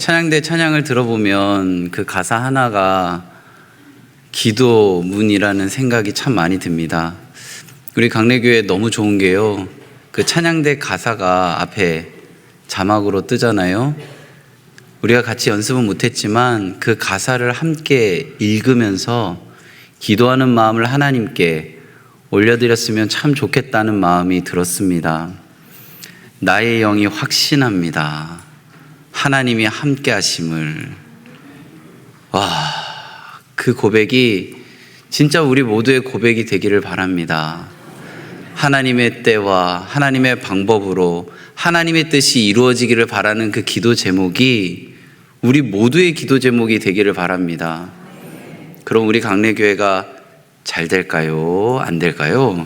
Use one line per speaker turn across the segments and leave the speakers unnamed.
찬양대 찬양을 들어보면 그 가사 하나가 기도문이라는 생각이 참 많이 듭니다. 우리 강래교회 너무 좋은 게요, 그 찬양대 가사가 앞에 자막으로 뜨잖아요. 우리가 같이 연습은 못했지만 그 가사를 함께 읽으면서 기도하는 마음을 하나님께 올려드렸으면 참 좋겠다는 마음이 들었습니다. 나의 영이 확신합니다. 하나님이 함께 하심을. 그 고백이 진짜 우리 모두의 고백이 되기를 바랍니다. 하나님의 때와 하나님의 방법으로 하나님의 뜻이 이루어지기를 바라는 그 기도 제목이 우리 모두의 기도 제목이 되기를 바랍니다. 그럼 우리 강래교회가 잘 될까요? 안 될까요?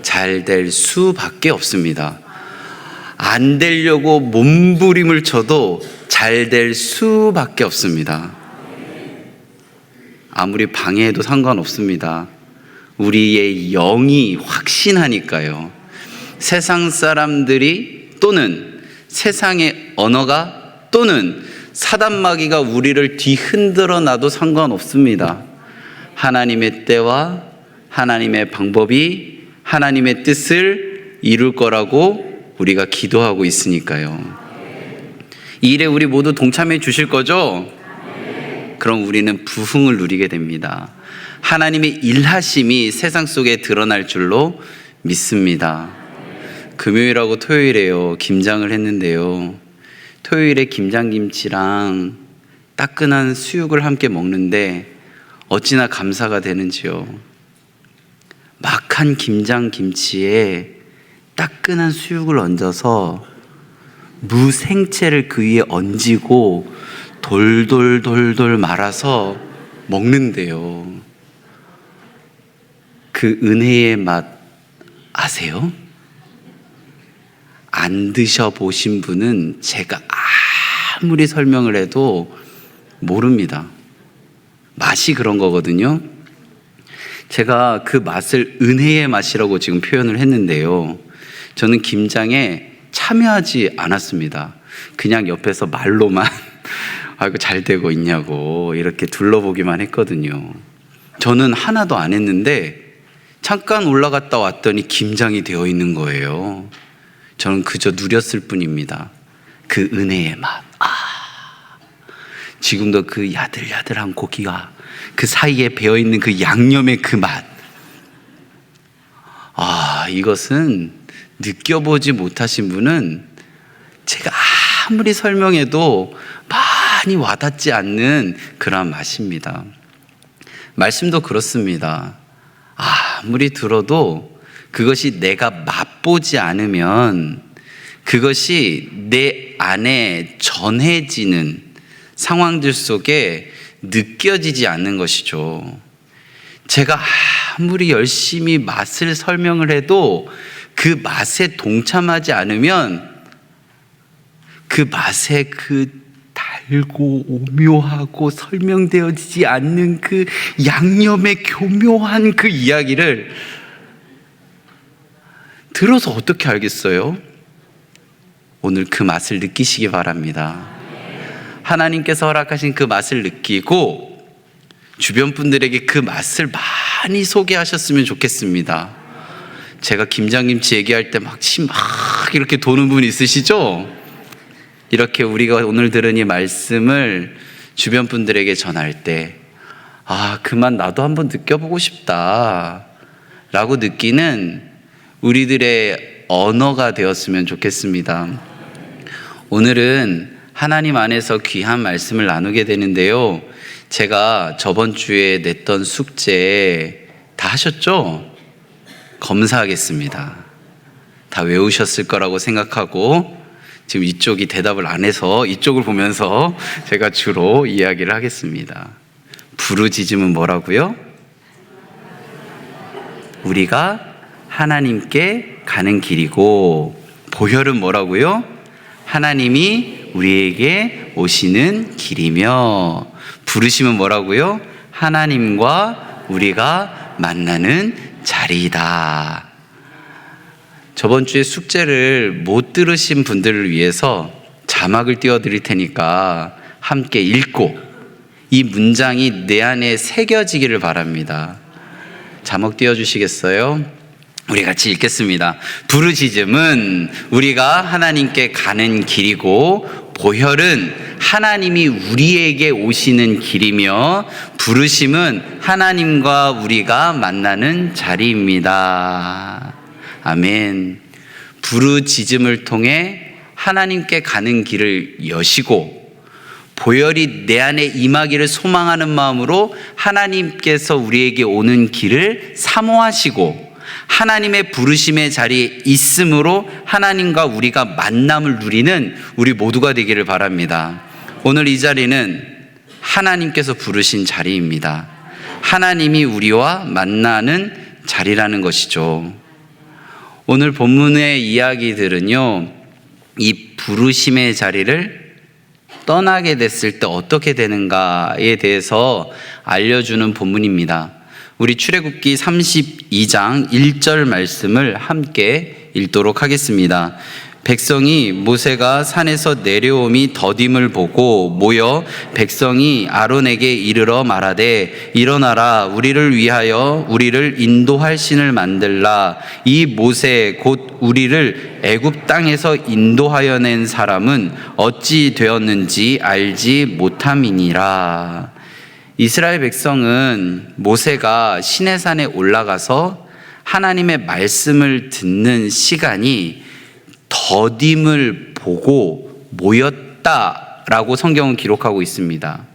잘 될 수밖에 없습니다. 안 되려고 몸부림을 쳐도 잘 될 수밖에 없습니다. 아무리 방해해도 상관없습니다. 우리의 영이 확신하니까요. 세상 사람들이 또는 세상의 언어가 또는 사단마귀가 우리를 뒤흔들어 놔도 상관없습니다. 하나님의 때와 하나님의 방법이 하나님의 뜻을 이룰 거라고 우리가 기도하고 있으니까요. 이 일에 우리 모두 동참해 주실 거죠? 그럼 우리는 부흥을 누리게 됩니다. 하나님의 일하심이 세상 속에 드러날 줄로 믿습니다. 금요일하고 토요일에요, 김장을 했는데요. 토요일에 김장김치랑 따끈한 수육을 함께 먹는데 어찌나 감사가 되는지요. 막한 김장김치에 따끈한 수육을 얹어서 무생채를 그 위에 얹고 돌돌돌돌 말아서 먹는데요. 그 은혜의 맛 아세요? 안 드셔보신 분은 제가 아무리 설명을 해도 모릅니다. 맛이 그런 거거든요. 제가 그 맛을 은혜의 맛이라고 지금 표현을 했는데요. 저는 김장에 참여하지 않았습니다. 그냥 옆에서 말로만 아이고 잘 되고 있냐고 이렇게 둘러보기만 했거든요. 저는 하나도 안 했는데 잠깐 올라갔다 왔더니 김장이 되어 있는 거예요. 저는 그저 누렸을 뿐입니다. 그 은혜의 맛. 지금도 그 야들야들한 고기가 그 사이에 배어있는 그 양념의 그 맛. 이것은 느껴보지 못하신 분은 제가 아무리 설명해도 많이 와닿지 않는 그런 맛입니다. 말씀도 그렇습니다. 아무리 들어도 그것이 내가 맛보지 않으면 그것이 내 안에 전해지는 상황들 속에 느껴지지 않는 것이죠. 제가 아무리 열심히 맛을 설명을 해도 그 맛에 동참하지 않으면 그 맛의 그 달고 오묘하고 설명되어지지 않는 그 양념의 교묘한 그 이야기를 들어서 어떻게 알겠어요? 오늘 그 맛을 느끼시기 바랍니다. 하나님께서 허락하신 그 맛을 느끼고 주변 분들에게 그 맛을 많이 소개하셨으면 좋겠습니다. 제가 김장김치 얘기할 때 막 이렇게 도는 분 있으시죠? 이렇게 우리가 오늘 들은 이 말씀을 주변 분들에게 전할 때 그만 나도 한번 느껴보고 싶다 라고 느끼는 우리들의 언어가 되었으면 좋겠습니다. 오늘은 하나님 안에서 귀한 말씀을 나누게 되는데요. 제가 저번 주에 냈던 숙제 다 하셨죠? 검사하겠습니다. 다 외우셨을 거라고 생각하고 지금 이쪽이 대답을 안 해서 이쪽을 보면서 제가 주로 이야기를 하겠습니다. 부르짖음은 뭐라고요? 우리가 하나님께 가는 길이고, 보혈은 뭐라고요? 하나님이 우리에게 오시는 길이며, 부르심은 뭐라고요? 하나님과 우리가 만나는 자리이다. 저번 주에 숙제를 못 들으신 분들을 위해서 자막을 띄워드릴 테니까 함께 읽고 이 문장이 내 안에 새겨지기를 바랍니다. 자막 띄워주시겠어요? 우리 같이 읽겠습니다. 부르짖음은 우리가 하나님께 가는 길이고 보혈은 하나님이 우리에게 오시는 길이며 부르심은 하나님과 우리가 만나는 자리입니다. 아멘. 부르짖음을 통해 하나님께 가는 길을 여시고 보혈이 내 안에 임하기를 소망하는 마음으로 하나님께서 우리에게 오는 길을 사모하시고 하나님의 부르심의 자리에 있음으로 하나님과 우리가 만남을 누리는 우리 모두가 되기를 바랍니다. 오늘 이 자리는 하나님께서 부르신 자리입니다. 하나님이 우리와 만나는 자리라는 것이죠. 오늘 본문의 이야기들은요, 이 부르심의 자리를 떠나게 됐을 때 어떻게 되는가에 대해서 알려주는 본문입니다. 우리 출애굽기 32장 1절 말씀을 함께 읽도록 하겠습니다. 백성이 모세가 산에서 내려옴이 더딤을 보고 모여 백성이 아론에게 이르러 말하되 일어나라 우리를 위하여 우리를 인도할 신을 만들라. 이 모세 곧 우리를 애굽 땅에서 인도하여 낸 사람은 어찌 되었는지 알지 못함이니라. 이스라엘 백성은 모세가 시내산에 올라가서 하나님의 말씀을 듣는 시간이 더딤을 보고 모였다라고 성경은 기록하고 있습니다.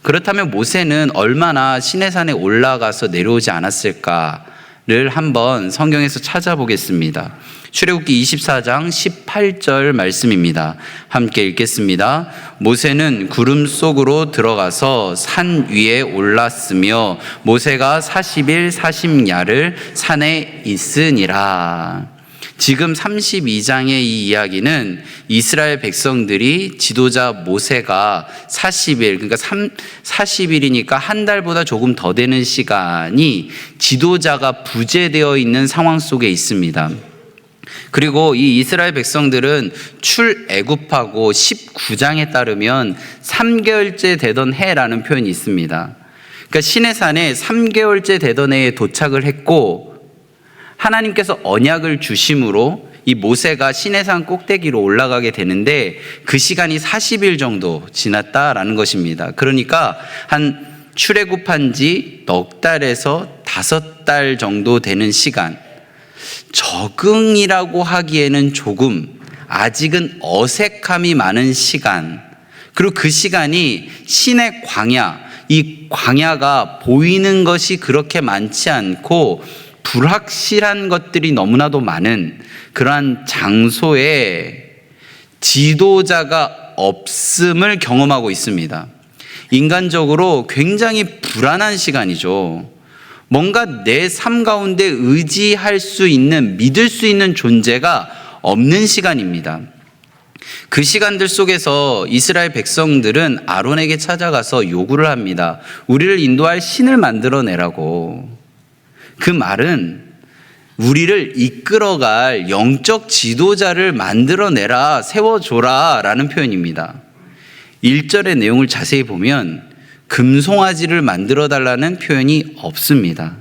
그렇다면 모세는 얼마나 시내산에 올라가서 내려오지 않았을까를 한번 성경에서 찾아보겠습니다. 출애굽기 24장 18절 말씀입니다. 함께 읽겠습니다. 모세는 구름 속으로 들어가서 산 위에 올랐으며 모세가 40일 40야를 산에 있으니라. 지금 32장의 이 이야기는 이스라엘 백성들이 지도자 모세가 40일, 그러니까 40일이니까 한 달보다 조금 더 되는 시간이 지도자가 부재되어 있는 상황 속에 있습니다. 그리고 이 이스라엘 백성들은 출애굽하고 19장에 따르면 3개월째 되던 해라는 표현이 있습니다. 그러니까 시내산에 3개월째 되던 해에 도착을 했고 하나님께서 언약을 주심으로 이 모세가 시내산 꼭대기로 올라가게 되는데 그 시간이 40일 정도 지났다라는 것입니다. 그러니까 한 출애굽한 지 넉 달에서 5달 정도 되는 시간, 적응이라고 하기에는 조금 아직은 어색함이 많은 시간, 그리고 그 시간이 신의 광야, 이 광야가 보이는 것이 그렇게 많지 않고 불확실한 것들이 너무나도 많은 그러한 장소에 지도자가 없음을 경험하고 있습니다. 인간적으로 굉장히 불안한 시간이죠. 뭔가 내 삶 가운데 의지할 수 있는, 믿을 수 있는 존재가 없는 시간입니다. 그 시간들 속에서 이스라엘 백성들은 아론에게 찾아가서 요구를 합니다. 우리를 인도할 신을 만들어내라고. 그 말은 우리를 이끌어갈 영적 지도자를 만들어내라, 세워줘라 라는 표현입니다. 1절의 내용을 자세히 보면 금송아지를 만들어 달라는 표현이 없습니다.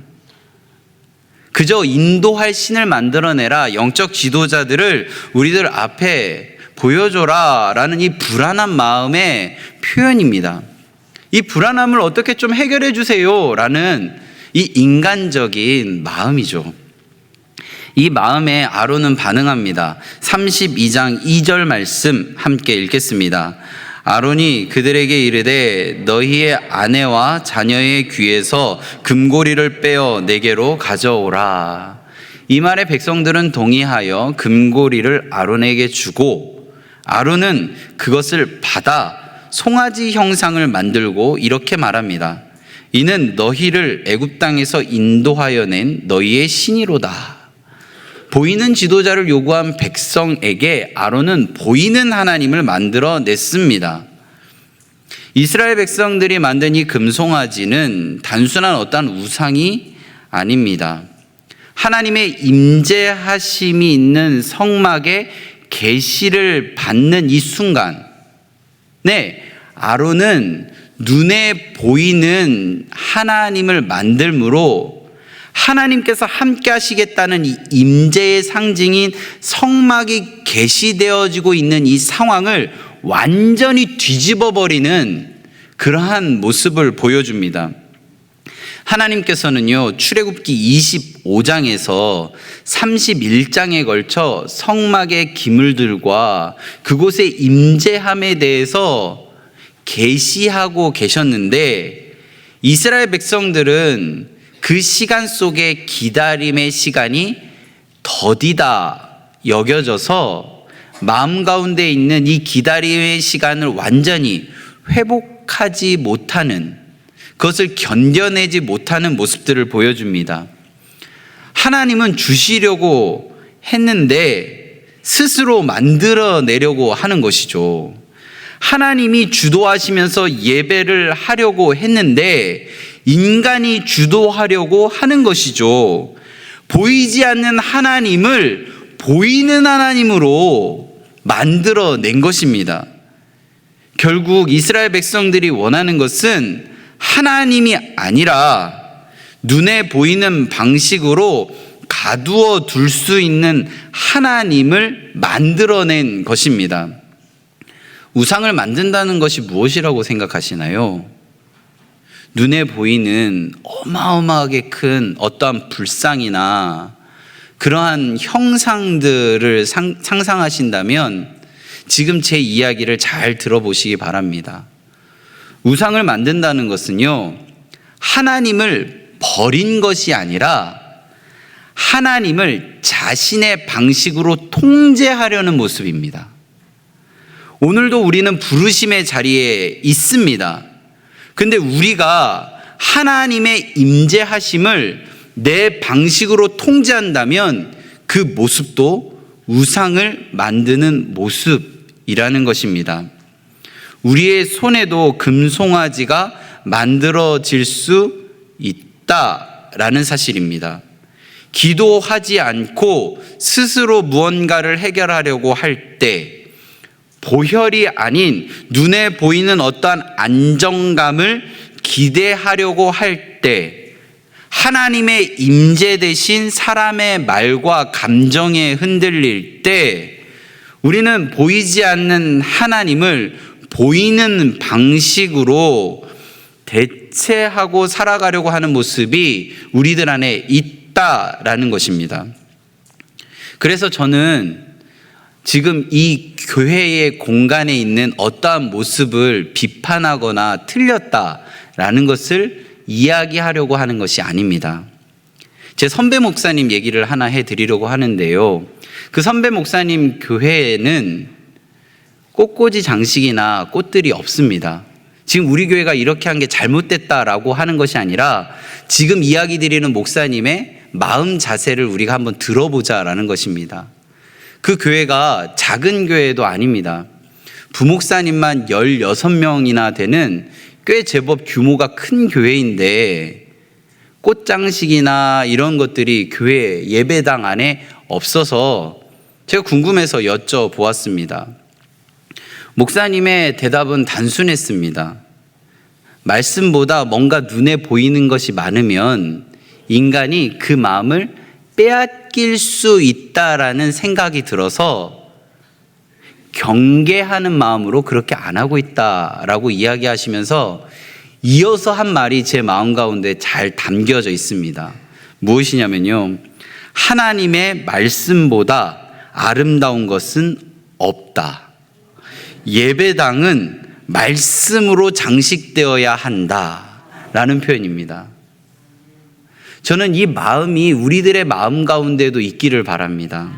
그저 인도할 신을 만들어내라, 영적 지도자들을 우리들 앞에 보여줘라 라는 이 불안한 마음의 표현입니다. 이 불안함을 어떻게 좀 해결해 주세요 라는 이 인간적인 마음이죠. 이 마음에 아론은 반응합니다. 32장 2절 말씀 함께 읽겠습니다. 아론이 그들에게 이르되 너희의 아내와 자녀의 귀에서 금고리를 빼어 내게로 가져오라. 이 말에 백성들은 동의하여 금고리를 아론에게 주고 아론은 그것을 받아 송아지 형상을 만들고 이렇게 말합니다. 이는 너희를 애굽 땅에서 인도하여 낸 너희의 신이로다. 보이는 지도자를 요구한 백성에게 아론은 보이는 하나님을 만들어 냈습니다. 이스라엘 백성들이 만든 이 금송아지는 단순한 어떤 우상이 아닙니다. 하나님의 임재하심이 있는 성막에 계시를 받는 이 순간, 네, 아론은 눈에 보이는 하나님을 만들므로 하나님께서 함께 하시겠다는 이 임재의 상징인 성막이 계시되어지고 있는 이 상황을 완전히 뒤집어 버리는 그러한 모습을 보여줍니다. 하나님께서는요, 출애굽기 25장에서 31장에 걸쳐 성막의 기물들과 그곳의 임재함에 대해서 계시하고 계셨는데, 이스라엘 백성들은 그 시간 속에 기다림의 시간이 더디다 여겨져서 마음 가운데 있는 이 기다림의 시간을 완전히 회복하지 못하는, 그것을 견뎌내지 못하는 모습들을 보여줍니다. 하나님은 주시려고 했는데 스스로 만들어내려고 하는 것이죠. 하나님이 주도하시면서 예배를 하려고 했는데 인간이 주도하려고 하는 것이죠. 보이지 않는 하나님을 보이는 하나님으로 만들어낸 것입니다. 결국 이스라엘 백성들이 원하는 것은 하나님이 아니라 눈에 보이는 방식으로 가두어 둘 수 있는 하나님을 만들어낸 것입니다. 우상을 만든다는 것이 무엇이라고 생각하시나요? 눈에 보이는 어마어마하게 큰 어떠한 불상이나 그러한 형상들을 상상하신다면 지금 제 이야기를 잘 들어보시기 바랍니다. 우상을 만든다는 것은요, 하나님을 버린 것이 아니라 하나님을 자신의 방식으로 통제하려는 모습입니다. 오늘도 우리는 부르심의 자리에 있습니다. 근데 우리가 하나님의 임재하심을 내 방식으로 통제한다면 그 모습도 우상을 만드는 모습이라는 것입니다. 우리의 손에도 금송아지가 만들어질 수 있다라는 사실입니다. 기도하지 않고 스스로 무언가를 해결하려고 할 때, 보혈이 아닌 눈에 보이는 어떠한 안정감을 기대하려고 할 때, 하나님의 임재 대신 사람의 말과 감정에 흔들릴 때, 우리는 보이지 않는 하나님을 보이는 방식으로 대체하고 살아가려고 하는 모습이 우리들 안에 있다라는 것입니다. 그래서 저는 지금 이 교회의 공간에 있는 어떠한 모습을 비판하거나 틀렸다라는 것을 이야기하려고 하는 것이 아닙니다. 제 선배 목사님 얘기를 하나 해드리려고 하는데요. 그 선배 목사님 교회에는 꽃꽂이 장식이나 꽃들이 없습니다. 지금 우리 교회가 이렇게 한 게 잘못됐다라고 하는 것이 아니라 지금 이야기 드리는 목사님의 마음 자세를 우리가 한번 들어보자라는 것입니다. 그 교회가 작은 교회도 아닙니다. 부목사님만 16명이나 되는 꽤 제법 규모가 큰 교회인데 꽃장식이나 이런 것들이 교회 예배당 안에 없어서 제가 궁금해서 여쭤보았습니다. 목사님의 대답은 단순했습니다. 말씀보다 뭔가 눈에 보이는 것이 많으면 인간이 그 마음을 빼앗길 수 있다라는 생각이 들어서 경계하는 마음으로 그렇게 안 하고 있다라고 이야기하시면서 이어서 한 말이 제 마음 가운데 잘 담겨져 있습니다. 무엇이냐면요, 하나님의 말씀보다 아름다운 것은 없다. 예배당은 말씀으로 장식되어야 한다라는 표현입니다. 저는 이 마음이 우리들의 마음 가운데도 있기를 바랍니다.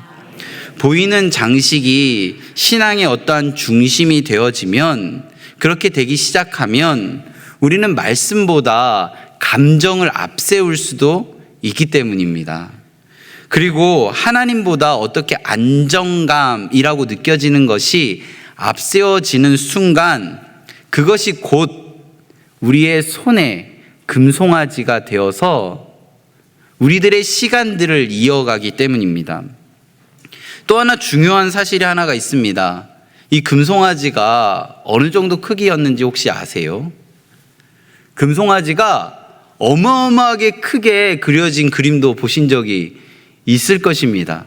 보이는 장식이 신앙의 어떠한 중심이 되어지면, 그렇게 되기 시작하면 우리는 말씀보다 감정을 앞세울 수도 있기 때문입니다. 그리고 하나님보다 어떻게 안정감이라고 느껴지는 것이 앞세워지는 순간, 그것이 곧 우리의 손에 금송아지가 되어서 우리들의 시간들을 이어가기 때문입니다. 또 하나 중요한 사실이 하나가 있습니다. 이 금송아지가 어느 정도 크기였는지 혹시 아세요? 금송아지가 어마어마하게 크게 그려진 그림도 보신 적이 있을 것입니다.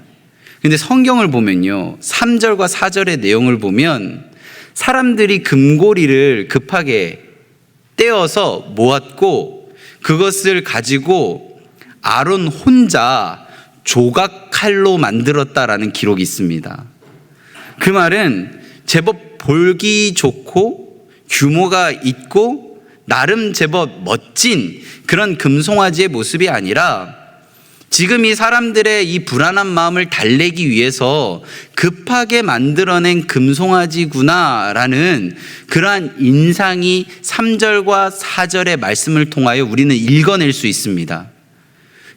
근데 성경을 보면요, 3절과 4절의 내용을 보면 사람들이 금고리를 급하게 떼어서 모았고 그것을 가지고 아론 혼자 조각칼로 만들었다라는 기록이 있습니다. 그 말은 제법 볼기 좋고 규모가 있고 나름 제법 멋진 그런 금송아지의 모습이 아니라 지금 이 사람들의 이 불안한 마음을 달래기 위해서 급하게 만들어낸 금송아지구나라는 그러한 인상이 3절과 4절의 말씀을 통하여 우리는 읽어낼 수 있습니다.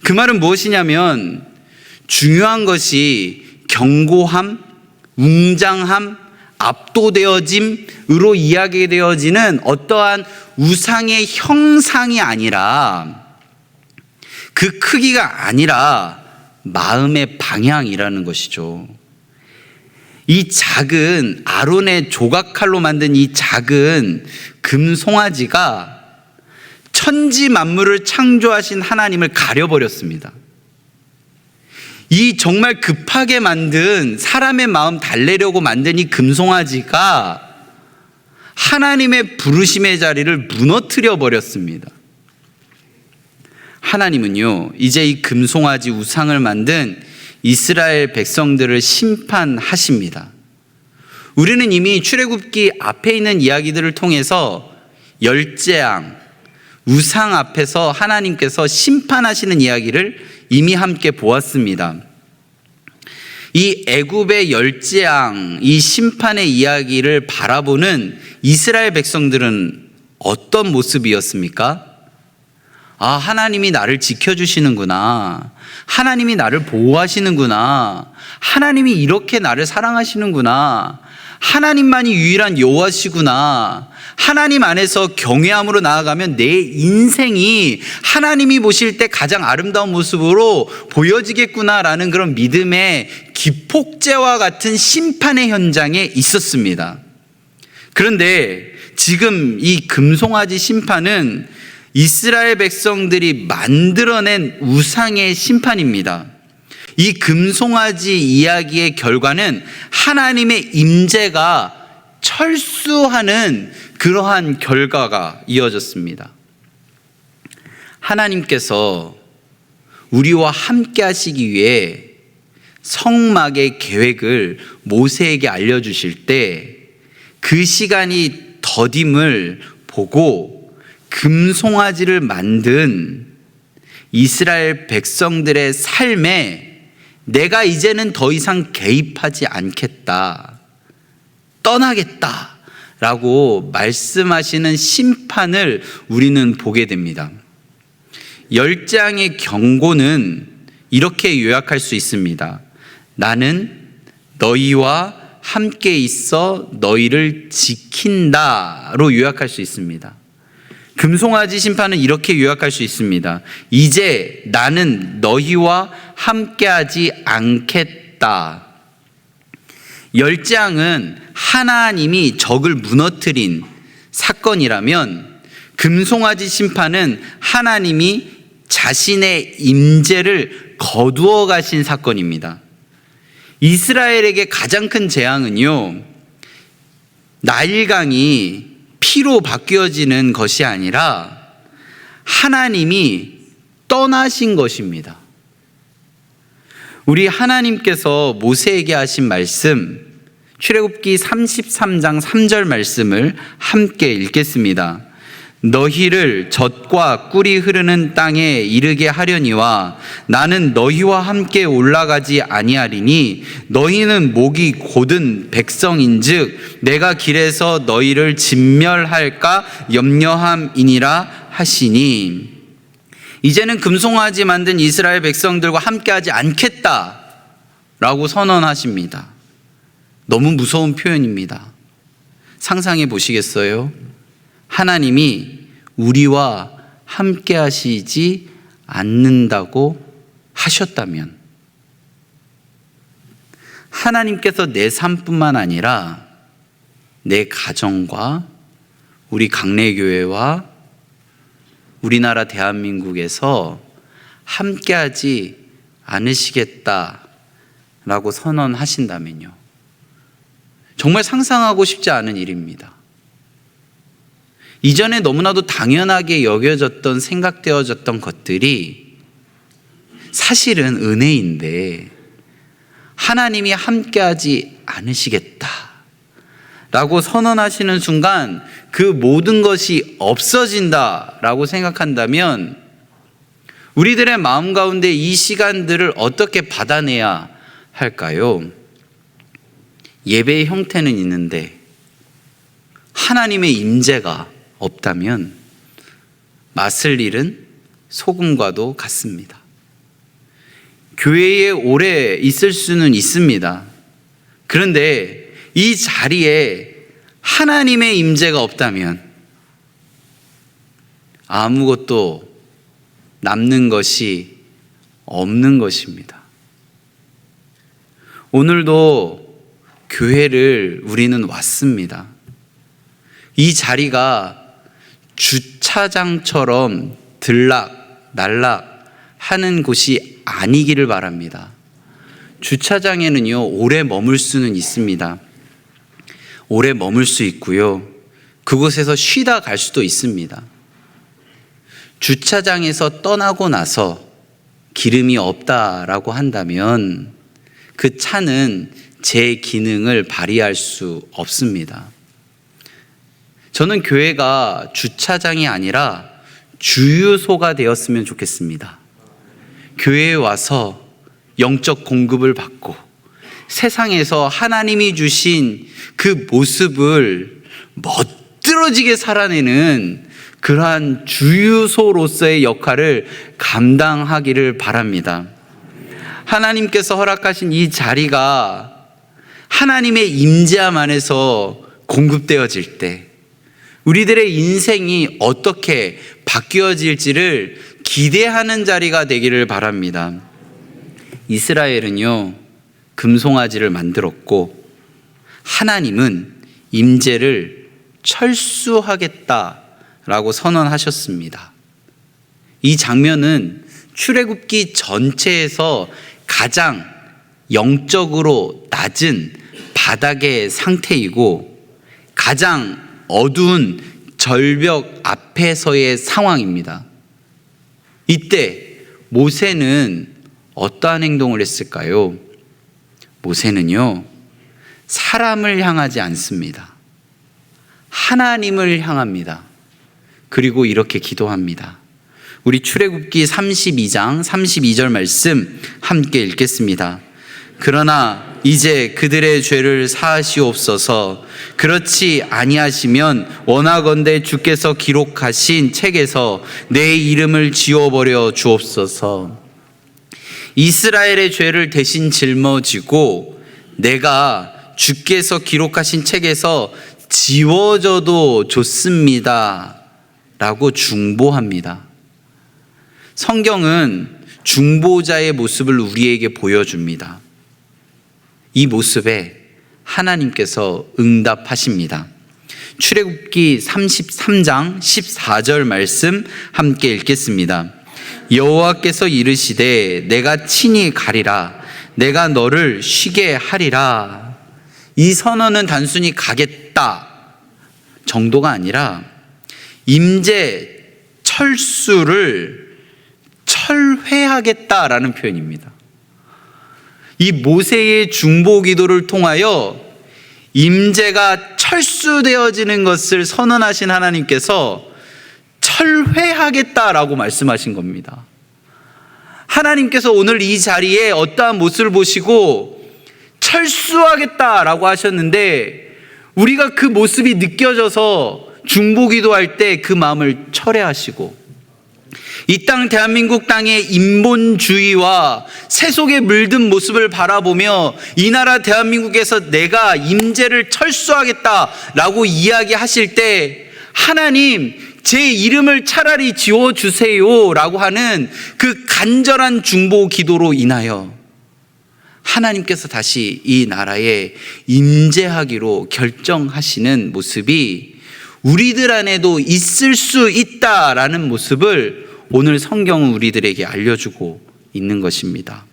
그 말은 무엇이냐면 중요한 것이 견고함, 웅장함, 압도되어짐으로 이야기되어지는 어떠한 우상의 형상이 아니라 그 크기가 아니라 마음의 방향이라는 것이죠. 이 작은 아론의 조각칼로 만든 이 작은 금송아지가 천지 만물을 창조하신 하나님을 가려버렸습니다. 이 정말 급하게 만든 사람의 마음 달래려고 만든 이 금송아지가 하나님의 부르심의 자리를 무너뜨려 버렸습니다. 하나님은요, 이제 이 금송아지 우상을 만든 이스라엘 백성들을 심판하십니다. 우리는 이미 출애굽기 앞에 있는 이야기들을 통해서 열재앙, 우상 앞에서 하나님께서 심판하시는 이야기를 이미 함께 보았습니다. 이 애굽의 열재앙, 이 심판의 이야기를 바라보는 이스라엘 백성들은 어떤 모습이었습니까? 아, 하나님이 나를 지켜주시는구나. 하나님이 나를 보호하시는구나. 하나님이 이렇게 나를 사랑하시는구나. 하나님만이 유일한 여호와시구나. 하나님 안에서 경외함으로 나아가면 내 인생이 하나님이 보실 때 가장 아름다운 모습으로 보여지겠구나라는 그런 믿음의 기폭제와 같은 심판의 현장에 있었습니다. 그런데 지금 이 금송아지 심판은 이스라엘 백성들이 만들어낸 우상의 심판입니다. 이 금송아지 이야기의 결과는 하나님의 임재가 철수하는 그러한 결과가 이어졌습니다. 하나님께서 우리와 함께 하시기 위해 성막의 계획을 모세에게 알려주실 때 그 시간이 더딤을 보고 금송아지를 만든 이스라엘 백성들의 삶에 내가 이제는 더 이상 개입하지 않겠다, 떠나겠다 라고 말씀하시는 심판을 우리는 보게 됩니다. 열장의 경고는 이렇게 요약할 수 있습니다. 나는 너희와 함께 있어 너희를 지킨다로 요약할 수 있습니다. 금송아지 심판은 이렇게 요약할 수 있습니다. 이제 나는 너희와 함께하지 않겠다. 열장은 하나님이 적을 무너뜨린 사건이라면 금송아지 심판은 하나님이 자신의 임재를 거두어 가신 사건입니다. 이스라엘에게 가장 큰 재앙은요, 나일강이 피로 바뀌어지는 것이 아니라 하나님이 떠나신 것입니다. 우리 하나님께서 모세에게 하신 말씀, 출애굽기 33장 3절 말씀을 함께 읽겠습니다. 너희를 젖과 꿀이 흐르는 땅에 이르게 하려니와 나는 너희와 함께 올라가지 아니하리니 너희는 목이 곧은 백성인즉 내가 길에서 너희를 진멸할까 염려함이니라 하시니, 이제는 금송아지 만든 이스라엘 백성들과 함께하지 않겠다라고 선언하십니다. 너무 무서운 표현입니다. 상상해 보시겠어요? 하나님이 우리와 함께 하시지 않는다고 하셨다면, 하나님께서 내 삶뿐만 아니라 내 가정과 우리 강례교회와 우리나라 대한민국에서 함께하지 않으시겠다라고 선언하신다면요. 정말 상상하고 싶지 않은 일입니다. 이전에 너무나도 당연하게 여겨졌던, 생각되어졌던 것들이 사실은 은혜인데 하나님이 함께하지 않으시겠다라고 선언하시는 순간 그 모든 것이 없어진다라고 생각한다면 우리들의 마음 가운데 이 시간들을 어떻게 받아내야 할까요? 예배의 형태는 있는데 하나님의 임재가 없다면 맛을 잃은 소금과도 같습니다. 교회에 오래 있을 수는 있습니다. 그런데 이 자리에 하나님의 임재가 없다면 아무것도 남는 것이 없는 것입니다. 오늘도 교회를 우리는 왔습니다. 이 자리가 주차장처럼 들락날락 하는 곳이 아니기를 바랍니다. 주차장에는요, 오래 머물 수는 있습니다. 오래 머물 수 있고요. 그곳에서 쉬다 갈 수도 있습니다. 주차장에서 떠나고 나서 기름이 없다라고 한다면 그 차는 제 기능을 발휘할 수 없습니다. 저는 교회가 주차장이 아니라 주유소가 되었으면 좋겠습니다. 교회에 와서 영적 공급을 받고 세상에서 하나님이 주신 그 모습을 멋들어지게 살아내는 그러한 주유소로서의 역할을 감당하기를 바랍니다. 하나님께서 허락하신 이 자리가 하나님의 임재함 안에서 공급되어질 때 우리들의 인생이 어떻게 바뀌어질지를 기대하는 자리가 되기를 바랍니다. 이스라엘은요, 금송아지를 만들었고 하나님은 임재를 철수하겠다라고 선언하셨습니다. 이 장면은 출애굽기 전체에서 가장 영적으로 낮은 바닥의 상태이고 가장 어두운 절벽 앞에서의 상황입니다. 이때 모세는 어떠한 행동을 했을까요? 모세는요, 사람을 향하지 않습니다. 하나님을 향합니다. 그리고 이렇게 기도합니다. 우리 출애굽기 32장 32절 말씀 함께 읽겠습니다. 그러나 이제 그들의 죄를 사하시옵소서. 그렇지 아니하시면 원하건대 주께서 기록하신 책에서 내 이름을 지워버려 주옵소서. 이스라엘의 죄를 대신 짊어지고 내가 주께서 기록하신 책에서 지워져도 좋습니다 라고 중보합니다. 성경은 중보자의 모습을 우리에게 보여줍니다. 이 모습에 하나님께서 응답하십니다. 출애굽기 33장 14절 말씀 함께 읽겠습니다. 여호와께서 이르시되 내가 친히 가리라. 내가 너를 쉬게 하리라. 이 선언은 단순히 가겠다 정도가 아니라 임재 철수를 철회하겠다라는 표현입니다. 이 모세의 중보 기도를 통하여 임재가 철수되어지는 것을 선언하신 하나님께서 철회하겠다라고 말씀하신 겁니다. 하나님께서 오늘 이 자리에 어떠한 모습을 보시고 철수하겠다라고 하셨는데 우리가 그 모습이 느껴져서 중보 기도할 때 그 마음을 철회하시고 이 땅 대한민국 땅의 인본주의와 세속에 물든 모습을 바라보며 이 나라 대한민국에서 내가 임재를 철수하겠다라고 이야기하실 때 하나님 제 이름을 차라리 지워주세요 라고 하는 그 간절한 중보 기도로 인하여 하나님께서 다시 이 나라에 임재하기로 결정하시는 모습이 우리들 안에도 있을 수 있다라는 모습을 오늘 성경은 우리들에게 알려주고 있는 것입니다.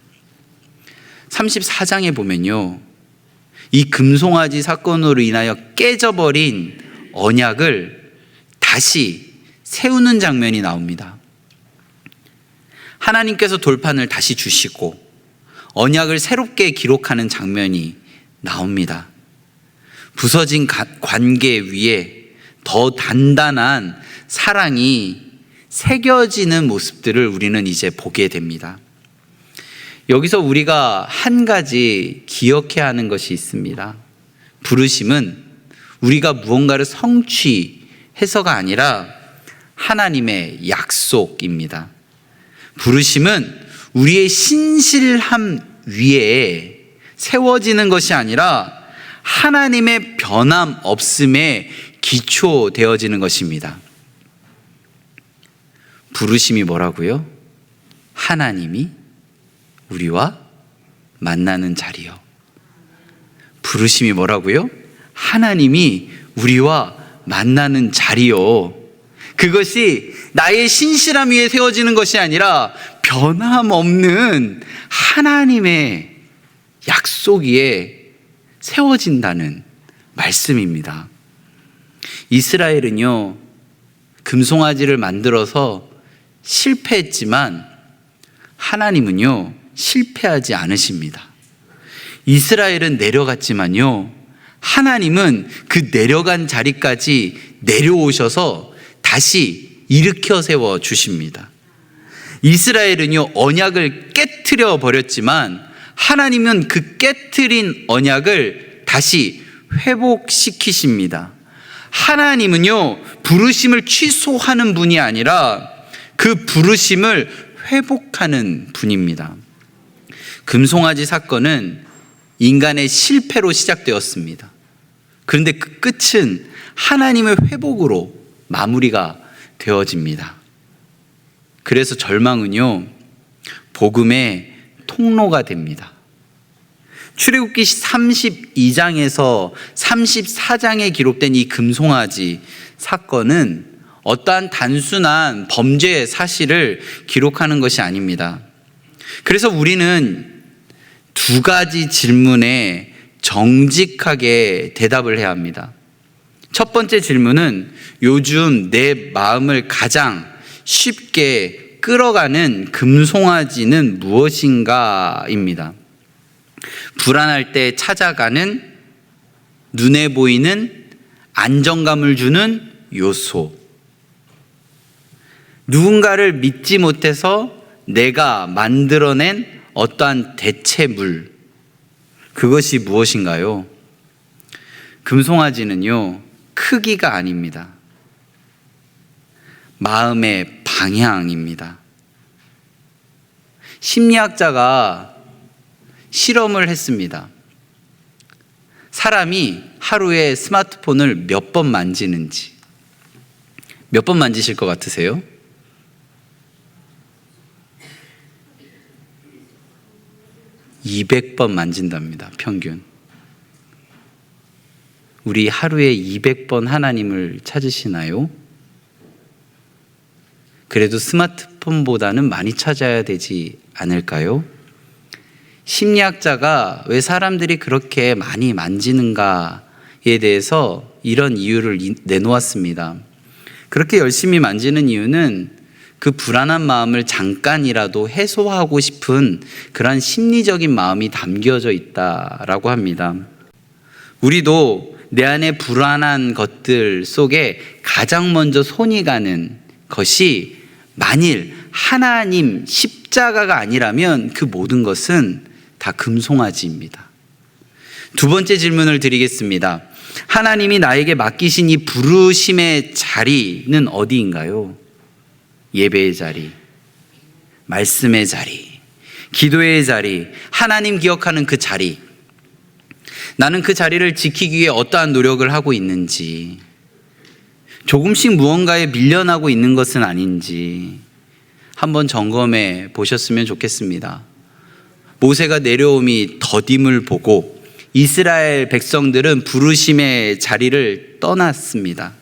34장에 보면요, 이 금송아지 사건으로 인하여 깨져버린 언약을 다시 세우는 장면이 나옵니다. 하나님께서 돌판을 다시 주시고 언약을 새롭게 기록하는 장면이 나옵니다. 부서진 관계 위에 더 단단한 사랑이 새겨지는 모습들을 우리는 이제 보게 됩니다. 여기서 우리가 한 가지 기억해야 하는 것이 있습니다. 부르심은 우리가 무언가를 성취해서가 아니라 하나님의 약속입니다. 부르심은 우리의 신실함 위에 세워지는 것이 아니라 하나님의 변함없음에 기초되어지는 것입니다. 부르심이 뭐라고요? 하나님이 우리와 만나는 자리요. 부르심이 뭐라고요? 하나님이 우리와 만나는 자리요. 그것이 나의 신실함 위에 세워지는 것이 아니라 변함없는 하나님의 약속 위에 세워진다는 말씀입니다. 이스라엘은요, 금송아지를 만들어서 실패했지만 하나님은요, 실패하지 않으십니다. 이스라엘은 내려갔지만요, 하나님은 그 내려간 자리까지 내려오셔서 다시 일으켜 세워 주십니다. 이스라엘은요, 언약을 깨트려 버렸지만 하나님은 그 깨트린 언약을 다시 회복시키십니다. 하나님은요, 부르심을 취소하는 분이 아니라 그 부르심을 회복하는 분입니다. 금송아지 사건은 인간의 실패로 시작되었습니다. 그런데 그 끝은 하나님의 회복으로 마무리가 되어집니다. 그래서 절망은요, 복음의 통로가 됩니다. 출애굽기 32장에서 34장에 기록된 이 금송아지 사건은 어떠한 단순한 범죄의 사실을 기록하는 것이 아닙니다. 그래서 우리는 두 가지 질문에 정직하게 대답을 해야 합니다. 첫 번째 질문은 요즘 내 마음을 가장 쉽게 끌어가는 금송아지는 무엇인가입니다. 불안할 때 찾아가는 눈에 보이는 안정감을 주는 요소. 누군가를 믿지 못해서 내가 만들어낸 어떠한 대체물. 그것이 무엇인가요? 금송아지는요, 크기가 아닙니다. 마음의 방향입니다. 심리학자가 실험을 했습니다. 사람이 하루에 스마트폰을 몇 번 만지는지. 몇 번 만지실 것 같으세요? (200번) 만진답니다. 평균. 우리 하루에 200번 하나님을 찾으시나요? 그래도 스마트폰보다는 많이 찾아야 되지 않을까요? 심리학자가 왜 사람들이 그렇게 많이 만지는가에 대해서 이런 이유를 내놓았습니다. 그렇게 열심히 만지는 이유는 그 불안한 마음을 잠깐이라도 해소하고 싶은 그런 심리적인 마음이 담겨져 있다라고 합니다. 우리도 내 안에 불안한 것들 속에 가장 먼저 손이 가는 것이 만일 하나님 십자가가 아니라면 그 모든 것은 다 금송아지입니다. 두 번째 질문을 드리겠습니다. 하나님이 나에게 맡기신 이 부르심의 자리는 어디인가요? 예배의 자리, 말씀의 자리, 기도의 자리, 하나님 기억하는 그 자리. 나는 그 자리를 지키기 위해 어떠한 노력을 하고 있는지, 조금씩 무언가에 밀려나고 있는 것은 아닌지 한번 점검해 보셨으면 좋겠습니다. 모세가 내려옴이 더딤을 보고 이스라엘 백성들은 부르심의 자리를 떠났습니다.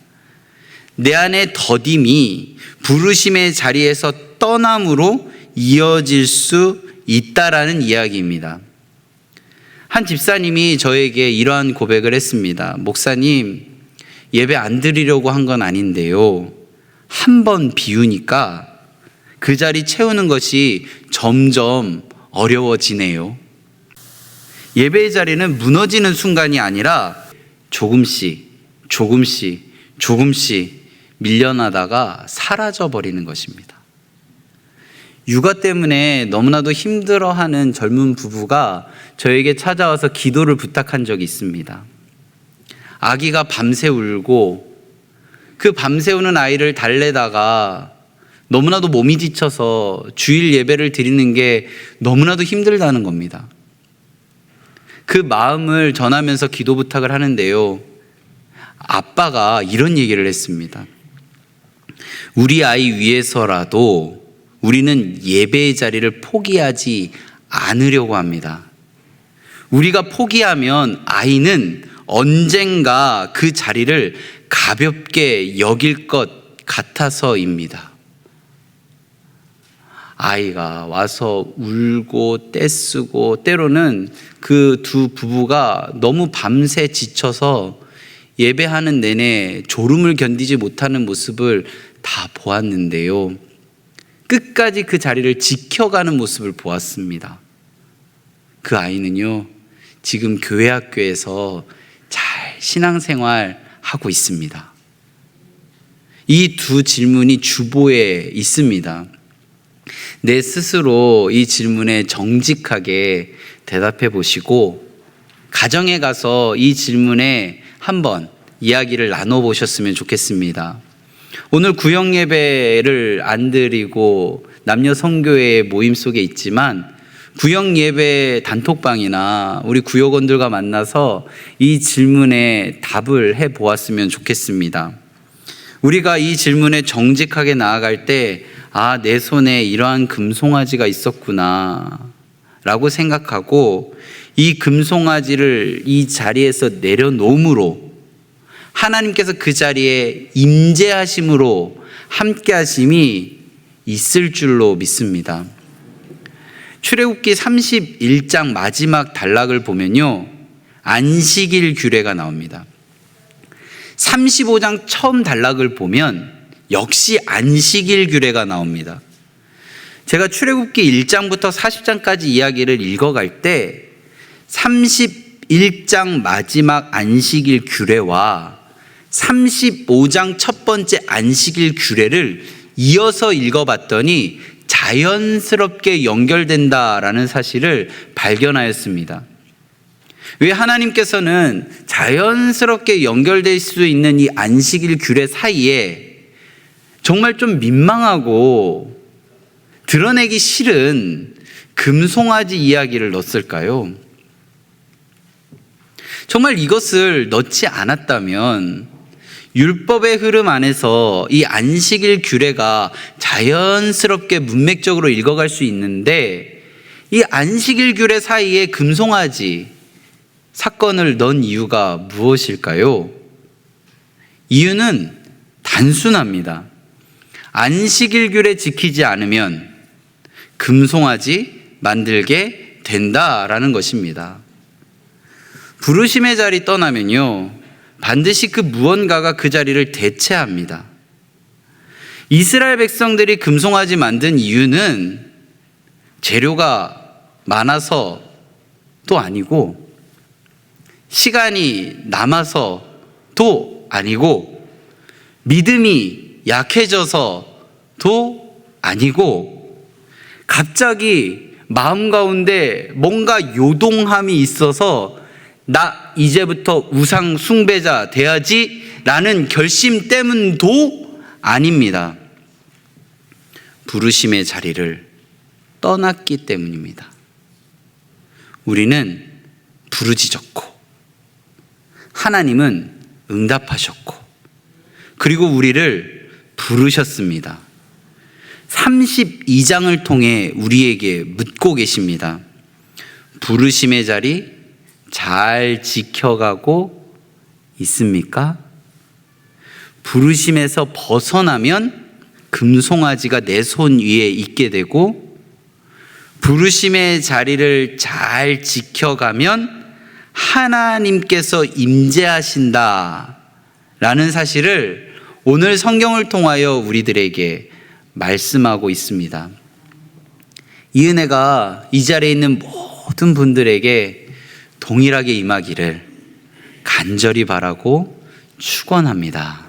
내 안의 더딤이 부르심의 자리에서 떠남으로 이어질 수 있다라는 이야기입니다. 한 집사님이 저에게 이러한 고백을 했습니다. 목사님, 예배 안 드리려고 한 건 아닌데요, 한 번 비우니까 그 자리 채우는 것이 점점 어려워지네요. 예배의 자리는 무너지는 순간이 아니라 조금씩 밀려나다가 사라져버리는 것입니다. 육아 때문에 너무나도 힘들어하는 젊은 부부가 저에게 찾아와서 기도를 부탁한 적이 있습니다. 아기가 밤새 울고 그 밤새 우는 아이를 달래다가 너무나도 몸이 지쳐서 주일 예배를 드리는 게 너무나도 힘들다는 겁니다. 그 마음을 전하면서 기도 부탁을 하는데요, 아빠가 이런 얘기를 했습니다. 우리 아이 위해서라도 우리는 예배의 자리를 포기하지 않으려고 합니다. 우리가 포기하면 아이는 언젠가 그 자리를 가볍게 여길 것 같아서입니다. 아이가 와서 울고 떼쓰고 때로는 그 두 부부가 너무 밤새 지쳐서 예배하는 내내 졸음을 견디지 못하는 모습을 다 보았는데요, 끝까지 그 자리를 지켜가는 모습을 보았습니다. 그 아이는요, 지금 교회 학교에서 잘 신앙생활 하고 있습니다. 이 두 질문이 주보에 있습니다. 내 스스로 이 질문에 정직하게 대답해 보시고 가정에 가서 이 질문에 한번 이야기를 나눠보셨으면 좋겠습니다. 오늘 구역 예배를 안 드리고 남녀 성교회 모임 속에 있지만 구역 예배 단톡방이나 우리 구역원들과 만나서 이 질문에 답을 해 보았으면 좋겠습니다. 우리가 이 질문에 정직하게 나아갈 때, 아, 내 손에 이러한 금송아지가 있었구나 라고 생각하고 이 금송아지를 이 자리에서 내려놓음으로 하나님께서 그 자리에 임재하심으로 함께하심이 있을 줄로 믿습니다. 출애굽기 31장 마지막 단락을 보면요, 안식일 규례가 나옵니다. 35장 처음 단락을 보면 역시 안식일 규례가 나옵니다. 제가 출애굽기 1장부터 40장까지 이야기를 읽어갈 때 31장 마지막 안식일 규례와 35장 첫 번째 안식일 규례를 이어서 읽어봤더니 자연스럽게 연결된다라는 사실을 발견하였습니다. 왜 하나님께서는 자연스럽게 연결될 수 있는 이 안식일 규례 사이에 정말 좀 민망하고 드러내기 싫은 금송아지 이야기를 넣었을까요? 정말 이것을 넣지 않았다면 율법의 흐름 안에서 이 안식일 규례가 자연스럽게 문맥적으로 읽어갈 수 있는데, 이 안식일 규례 사이에 금송아지 사건을 넣은 이유가 무엇일까요? 이유는 단순합니다. 안식일 규례 지키지 않으면 금송아지 만들게 된다라는 것입니다. 부르심의 자리 떠나면요, 반드시 그 무언가가 그 자리를 대체합니다. 이스라엘 백성들이 금송아지 만든 이유는 재료가 많아서도 아니고 시간이 남아서도 아니고 믿음이 약해져서도 아니고 갑자기 마음 가운데 뭔가 요동함이 있어서 나 이제부터 우상 숭배자 돼야지 라는 결심 때문도 아닙니다. 부르심의 자리를 떠났기 때문입니다. 우리는 부르짖었고 하나님은 응답하셨고 그리고 우리를 부르셨습니다. 32장을 통해 우리에게 묻고 계십니다. 부르심의 자리 잘 지켜가고 있습니까? 부르심에서 벗어나면 금송아지가 내 손 위에 있게 되고, 부르심의 자리를 잘 지켜가면 하나님께서 임재하신다 라는 사실을 오늘 성경을 통하여 우리들에게 말씀하고 있습니다. 이 은혜가 이 자리에 있는 모든 분들에게 동일하게 임하기를 간절히 바라고 축원합니다.